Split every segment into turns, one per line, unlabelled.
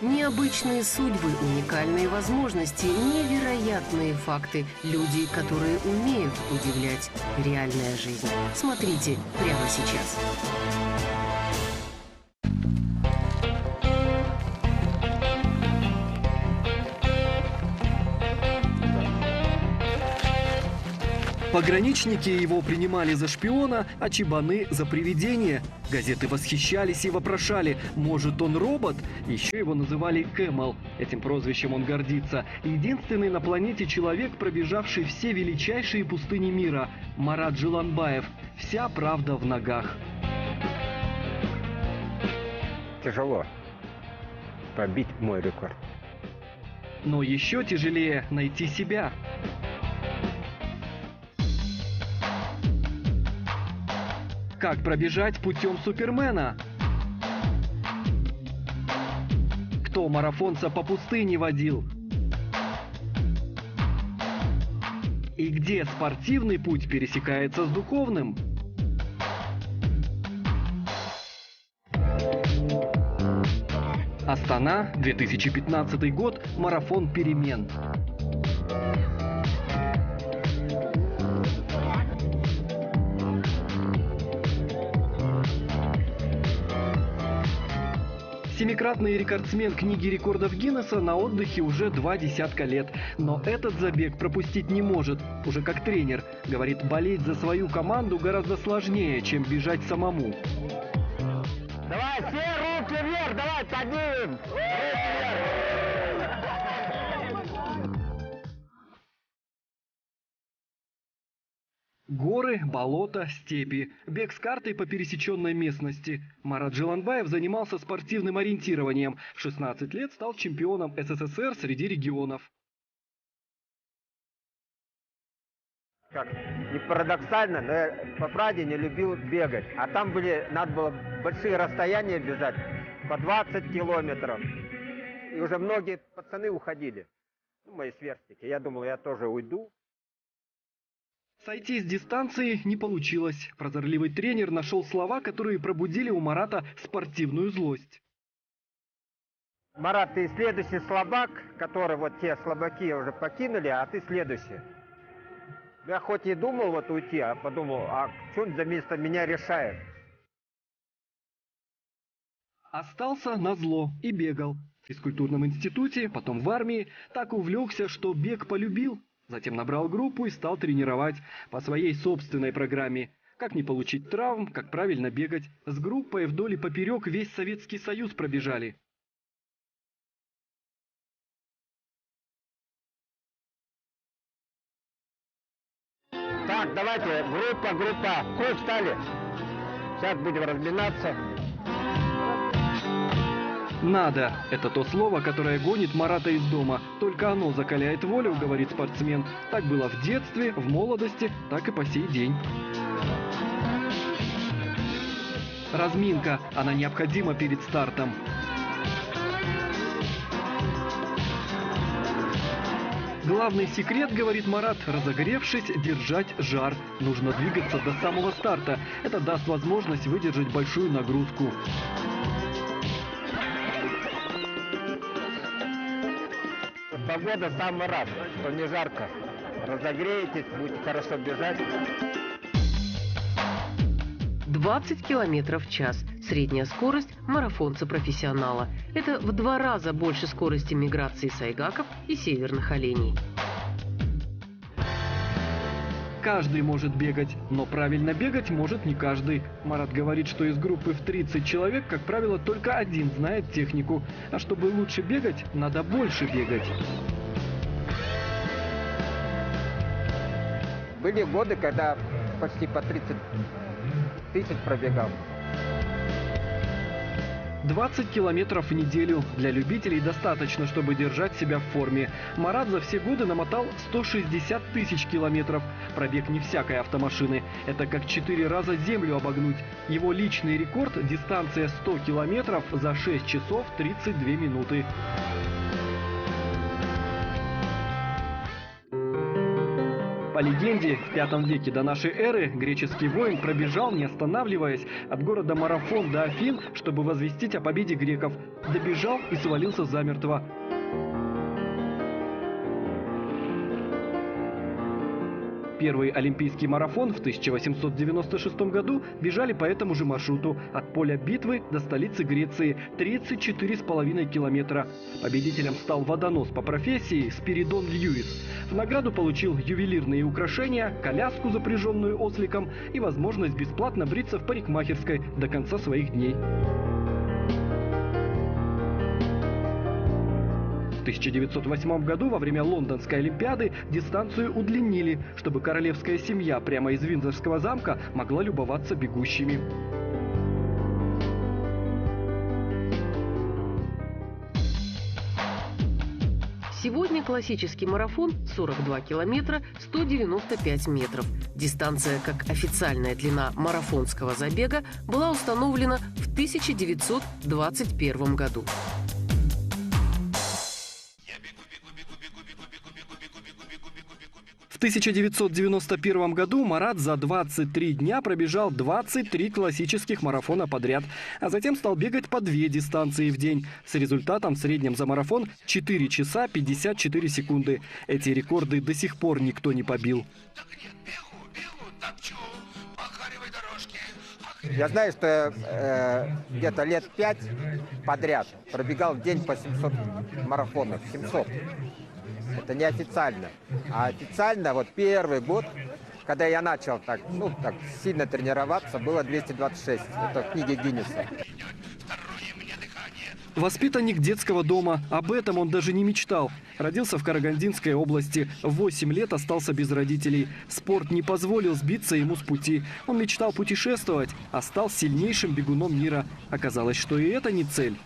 Необычные судьбы, уникальные возможности, невероятные факты. Люди, которые умеют удивлять. Реальная жизнь. Смотрите прямо сейчас.
Пограничники его принимали за шпиона, а чебаны – за привидение. Газеты восхищались и вопрошали, может он робот? Еще его называли Кэмел. Этим прозвищем он гордится. Единственный на планете человек, пробежавший все величайшие пустыни мира – Марат Джиланбаев. Вся правда в ногах.
Тяжело побить мой рекорд.
Но еще тяжелее найти себя. Как пробежать путем Супермена? Кто марафонца по пустыне водил? И где спортивный путь пересекается с духовным? Астана, 2015 год, марафон перемен. Семикратный рекордсмен книги рекордов Гиннесса на отдыхе уже 20 лет. Но этот забег пропустить не может. Уже как тренер. Говорит, болеть за свою команду гораздо сложнее, чем бежать самому.
Давай, все руки вверх, давай, поднимем!
Горы, болота, степи. Бег с картой по пересеченной местности. Марат Джиланбаев занимался спортивным ориентированием. В 16 лет стал чемпионом СССР среди регионов.
Как не парадоксально, но я по правде не любил бегать. А там надо было большие расстояния бежать, по 20 километров. И уже многие пацаны уходили, мои сверстники. Я думал, я тоже уйду.
Сойти с дистанции не получилось. Прозорливый тренер нашел слова, которые пробудили у Марата спортивную злость.
Марат, ты следующий слабак, который вот те слабаки уже покинули, а ты следующий. Я хоть и думал вот уйти, а подумал, а что он за место меня решает?
Остался назло и бегал. В физкультурном институте, потом в армии. Так увлекся, что бег полюбил. Затем набрал группу и стал тренировать по своей собственной программе. Как не получить травм, как правильно бегать. С группой вдоль и поперек весь Советский Союз пробежали.
Так, давайте, группа, круг встали. Сейчас будем разминаться.
«Надо» – это то слово, которое гонит Марата из дома. Только оно закаляет волю, говорит спортсмен. Так было в детстве, в молодости, так и по сей день. Разминка. Она необходима перед стартом. Главный секрет, говорит Марат, разогревшись, держать жар. Нужно двигаться до самого старта. Это даст возможность выдержать большую нагрузку.
Погода в самый раз, что не жарко. Разогреетесь, будете хорошо бежать.
20 километров в час. Средняя скорость марафонца-профессионала. Это в 2 раза больше скорости миграции сайгаков и северных оленей.
Каждый может бегать, но правильно бегать может не каждый. Марат говорит, что из группы в 30 человек, как правило, только один знает технику. А чтобы лучше бегать, надо больше бегать.
Были годы, когда почти по 30 тысяч пробегал.
20 километров в неделю. Для любителей достаточно, чтобы держать себя в форме. Марат за все годы намотал 160 тысяч километров. Пробег не всякой автомашины. Это как 4 раза землю обогнуть. Его личный рекорд – дистанция 100 километров за 6 часов 32 минуты. По легенде, в V веке до нашей эры греческий воин пробежал, не останавливаясь, от города Марафон до Афин, чтобы возвестить о победе греков. Добежал и свалился замертво. Первый олимпийский марафон в 1896 году бежали по этому же маршруту от поля битвы до столицы Греции 34,5 километра. Победителем стал водонос по профессии Спиридон Льюис. В награду получил ювелирные украшения, коляску, запряженную осликом, и возможность бесплатно бриться в парикмахерской до конца своих дней. В 1908 году во время Лондонской Олимпиады дистанцию удлинили, чтобы королевская семья прямо из Виндзорского замка могла любоваться бегущими.
Сегодня классический марафон 42 километра 195 метров. Дистанция, как официальная длина марафонского забега, была установлена в 1921 году.
В 1991 году Марат за 23 дня пробежал 23 классических марафона подряд, а затем стал бегать по 2 дистанции в день, с результатом в среднем за марафон 4 часа 54 секунды. Эти рекорды до сих пор никто не побил.
Я знаю, что где-то лет 5 подряд пробегал в день по 700 марафонов. 700. Это неофициально. А официально вот первый год, когда я начал так сильно тренироваться, было 226. Это в книге Гиннесса.
Воспитанник детского дома. Об этом он даже не мечтал. Родился в Карагандинской области. В 8 лет остался без родителей. Спорт не позволил сбиться ему с пути. Он мечтал путешествовать, а стал сильнейшим бегуном мира. Оказалось, что и это не цель.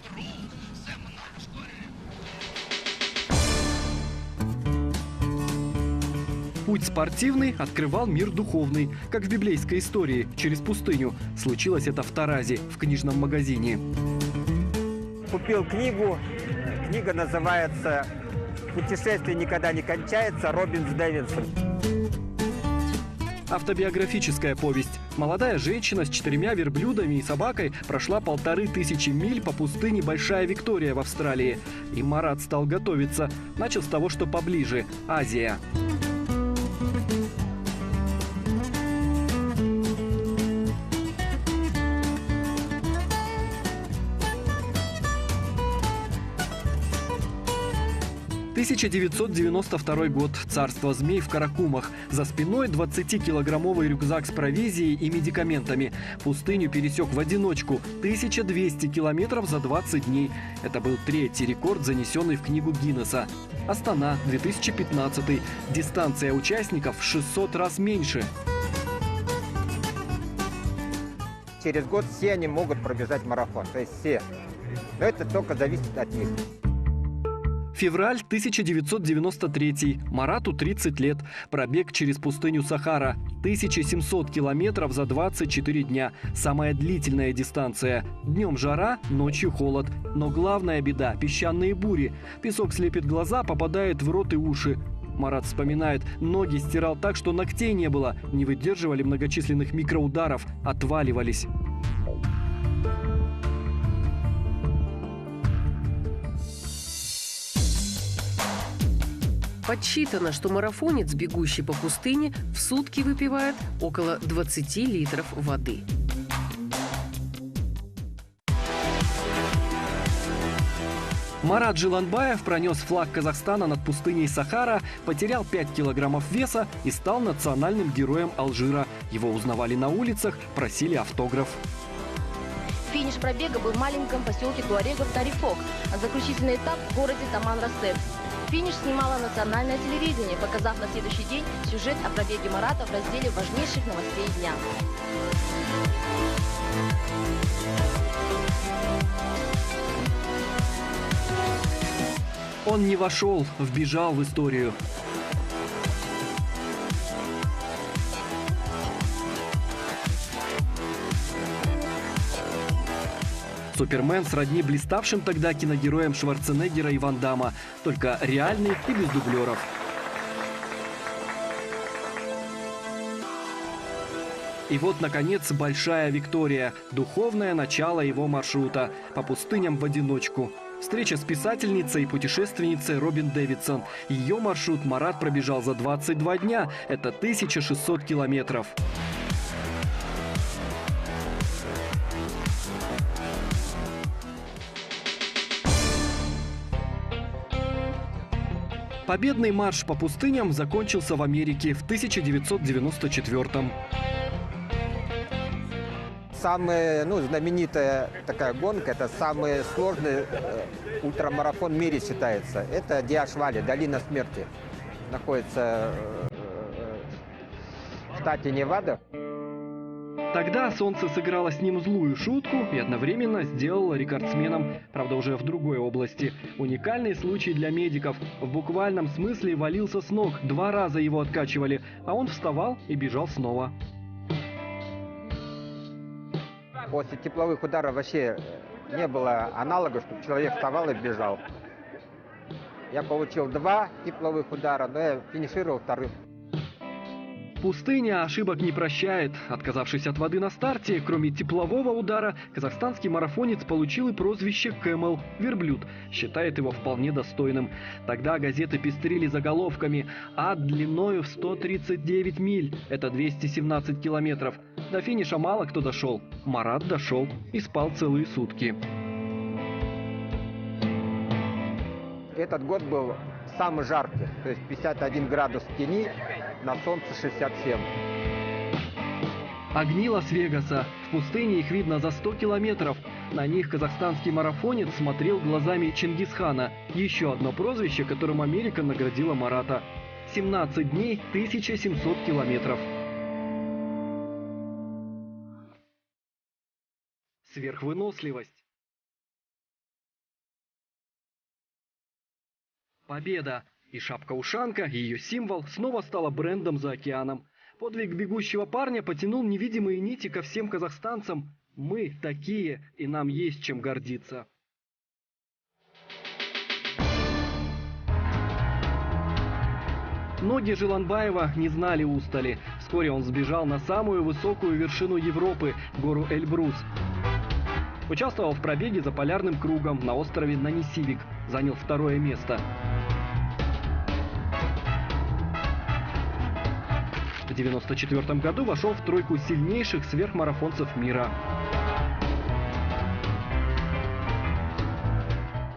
Путь спортивный открывал мир духовный, как в библейской истории, через пустыню. Случилось это в Таразе, в книжном магазине.
Купил книгу. Книга называется «Путешествие никогда не кончается» Робин Дэвидсон.
Автобиографическая повесть. Молодая женщина с 4 верблюдами и собакой прошла 1500 миль по пустыне Большая Виктория в Австралии. И Марат стал готовиться. Начал с того, что поближе – Азия. – 1992 год. Царство змей в Каракумах. За спиной 20-килограммовый рюкзак с провизией и медикаментами. Пустыню пересек в одиночку. 1200 километров за 20 дней. Это был 3-й рекорд, занесенный в книгу Гиннесса. Астана, 2015. Дистанция участников в 600 раз меньше.
Через год все они могут пробежать марафон. То есть все. Но это только зависит от них.
Февраль 1993. Марату 30 лет. Пробег через пустыню Сахара. 1700 километров за 24 дня. Самая длительная дистанция. Днем жара, ночью холод. Но главная беда – песчаные бури. Песок слепит глаза, попадает в рот и уши. Марат вспоминает, ноги стирал так, что ногтей не было. Не выдерживали многочисленных микроударов, отваливались.
Подсчитано, что марафонец, бегущий по пустыне, в сутки выпивает около 20 литров воды.
Марат Джиланбаев пронес флаг Казахстана над пустыней Сахара, потерял 5 килограммов веса и стал национальным героем Алжира. Его узнавали на улицах, просили автограф.
Финиш пробега был в маленьком поселке туарегов Тарифок, а заключительный этап в городе Таман-Рассеп. Финиш снимало национальное телевидение, показав на следующий день сюжет о пробеге Марата в разделе важнейших новостей дня.
Он не вошел, вбежал в историю. Супермен сродни блиставшим тогда киногероям Шварценеггера и Ван Дамма, только реальный и без дублеров. И вот, наконец, большая виктория. Духовное начало его маршрута. По пустыням в одиночку. Встреча с писательницей и путешественницей Робин Дэвидсон. Ее маршрут Марат пробежал за 22 дня. Это 1600 километров. Победный марш по пустыням закончился в Америке в 1994-м.
Самая знаменитая такая гонка, это самый сложный ультрамарафон в мире считается. Это Диаш-Вали, долина смерти. Находится в штате Невада.
Тогда солнце сыграло с ним злую шутку и одновременно сделало рекордсменом, правда уже в другой области. Уникальный случай для медиков. В буквальном смысле валился с ног, 2 раза его откачивали, а он вставал и бежал снова.
После тепловых ударов вообще не было аналога, чтобы человек вставал и бежал. Я получил 2 тепловых удара, но я финишировал 2-м.
Пустыня ошибок не прощает. Отказавшись от воды на старте, кроме теплового удара, казахстанский марафонец получил и прозвище «Кэмел» – верблюд. Считает его вполне достойным. Тогда газеты пестрили заголовками: «Ад длиною в 139 миль» – это 217 километров. До финиша мало кто дошел. Марат дошел и спал целые сутки.
Этот год был самый жаркий, то есть 51 градус в тени, на солнце 67.
Огни Лас-Вегаса. В пустыне их видно за 100 километров. На них казахстанский марафонец смотрел глазами Чингисхана. Еще одно прозвище, которым Америка наградила Марата. 17 дней, 1700 километров. Сверхвыносливость. Победа. И шапка-ушанка, ее символ, снова стала брендом за океаном. Подвиг бегущего парня потянул невидимые нити ко всем казахстанцам. Мы такие, и нам есть чем гордиться. Ноги Жиланбаева не знали устали. Вскоре он сбежал на самую высокую вершину Европы – гору Эльбрус. Участвовал в пробеге за полярным кругом на острове Нанисивик. Занял 2-е место. В 1994 году вошел в тройку сильнейших сверхмарафонцев мира.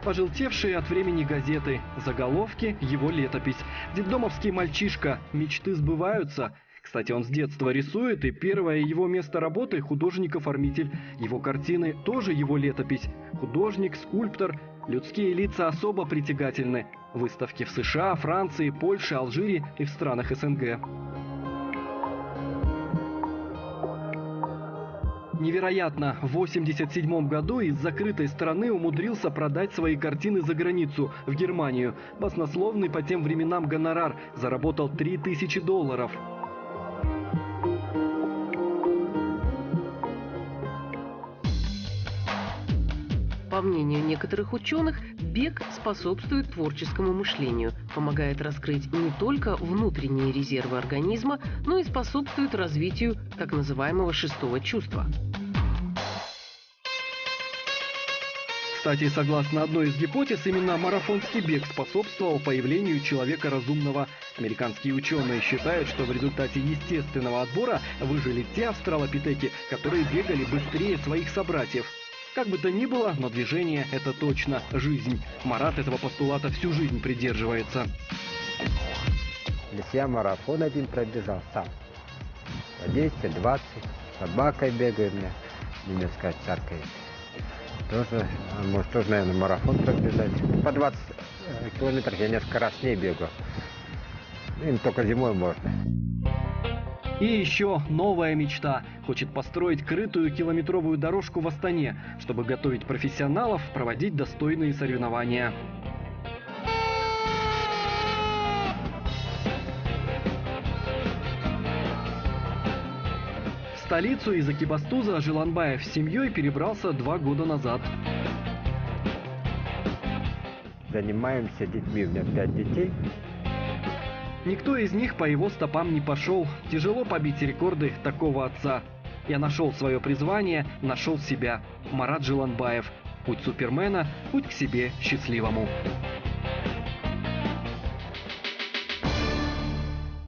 Пожелтевшие от времени газеты, заголовки, его летопись. Детдомовский мальчишка, мечты сбываются. Кстати, он с детства рисует, и первое его место работы – художник-оформитель. Его картины тоже его летопись. Художник, скульптор, людские лица особо притягательны. Выставки в США, Франции, Польше, Алжире и в странах СНГ. Невероятно, в 1987 году из закрытой страны умудрился продать свои картины за границу, в Германию. Баснословный по тем временам гонорар, заработал $3000.
По мнению некоторых ученых, бег способствует творческому мышлению, помогает раскрыть не только внутренние резервы организма, но и способствует развитию так называемого 6-го чувства.
Кстати, согласно одной из гипотез, именно марафонский бег способствовал появлению человека разумного. Американские ученые считают, что в результате естественного отбора выжили те австралопитеки, которые бегали быстрее своих собратьев. Как бы то ни было, но движение – это точно жизнь. Марат этого постулата всю жизнь придерживается.
Для себя марафон один пробежал сам. По 10, 20, с собакой бегаю у меня, немецкая овчарка есть. Тоже, может, тоже, наверное, марафон пробежать. По 20 километров я несколько раз с ней бегаю. Им только зимой можно.
И еще новая мечта. Хочет построить крытую километровую дорожку в Астане, чтобы готовить профессионалов, проводить достойные соревнования. В столицу из Экибастуза Жиланбаев с семьей перебрался 2 года назад.
Занимаемся детьми, у меня 5 детей.
Никто из них по его стопам не пошел. Тяжело побить рекорды такого отца. Я нашел свое призвание, нашел себя. Марат Джиланбаев. Путь супермена, путь к себе счастливому.